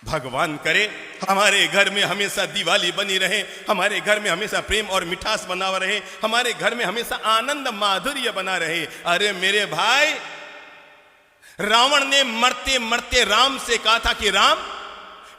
भगवान करे हमारे घर में हमेशा दिवाली बनी रहे, हमारे घर में हमेशा प्रेम और मिठास बना रहे, हमारे घर में हमेशा आनंद माधुर्य बना रहे। अरे मेरे भाई, रावण ने मरते मरते राम से कहा था कि राम,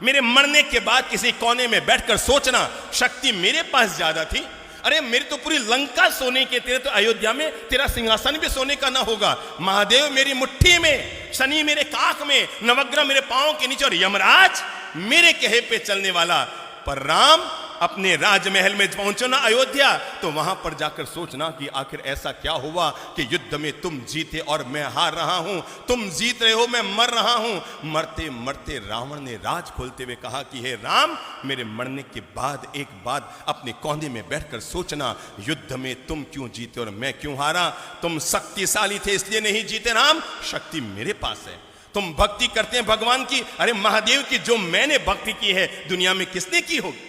मेरे मरने के बाद किसी कोने में बैठकर सोचना, शक्ति मेरे पास ज्यादा थी। अरे मेरी तो पूरी लंका सोने के, तेरे तो अयोध्या में तेरा सिंहासन भी सोने का ना होगा। महादेव मेरी मुट्ठी में, शनि मेरे काख में, नवग्रह मेरे पांव के नीचे और यमराज मेरे कहे पे चलने वाला। पर राम अपने राजमहल में पहुंचो ना अयोध्या, तो वहां पर जाकर सोचना कि आखिर ऐसा क्या हुआ कि युद्ध में तुम जीते और मैं हार रहा हूं, तुम जीत रहे हो मैं मर रहा हूं। मरते मरते रावण ने राज खोलते हुए कहा कि हे राम, मेरे मरने के बाद एक बात अपने कोने में बैठकर सोचना, युद्ध में तुम क्यों जीते और मैं क्यों हारा। तुम शक्तिशाली थे इसलिए नहीं जीते राम, शक्ति मेरे पास है। तुम भक्ति करते हैं भगवान की, अरे महादेव की जो मैंने भक्ति की है दुनिया में किसने की होगी।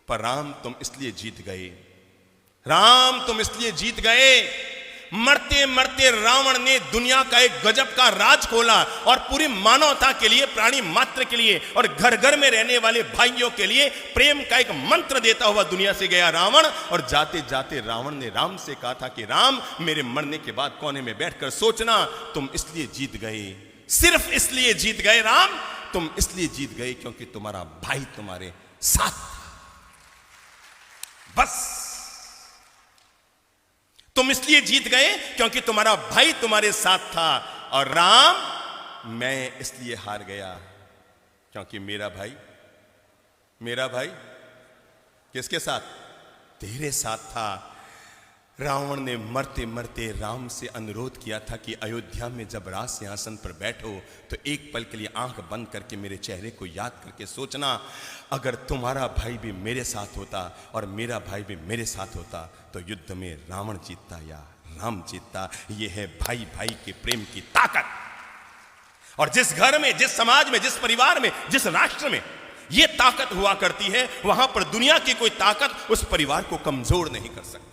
पर राम तुम इसलिए जीत गए, राम तुम इसलिए जीत गए। मरते मरते रावण ने दुनिया का एक गजब का राज खोला और पूरी मानवता के लिए, प्राणी मात्र के लिए और घर घर में रहने वाले भाइयों के लिए प्रेम का एक मंत्र देता हुआ दुनिया से गया रावण। और जाते जाते रावण ने राम से कहा था कि राम, मेरे मरने के बाद कोने में बैठकर सोचना, तुम इसलिए जीत गए, सिर्फ इसलिए जीत गए राम, तुम इसलिए जीत गए क्योंकि तुम्हारा भाई तुम्हारे साथ, बस तुम इसलिए जीत गए क्योंकि तुम्हारा भाई तुम्हारे साथ था। और राम, मैं इसलिए हार गया क्योंकि मेरा भाई किसके साथ, तेरे साथ था। रावण ने मरते मरते राम से अनुरोध किया था कि अयोध्या में जब राज सिंहासन पर बैठो तो एक पल के लिए आंख बंद करके मेरे चेहरे को याद करके सोचना, अगर तुम्हारा भाई भी मेरे साथ होता और मेरा भाई भी मेरे साथ होता तो युद्ध में रावण जीतता या राम जीतता। यह है भाई भाई के प्रेम की ताकत। और जिस घर में, जिस समाज में, जिस परिवार में, जिस राष्ट्र में यह ताकत हुआ करती है, वहां पर दुनिया की कोई ताकत उस परिवार को कमजोर नहीं कर सकती।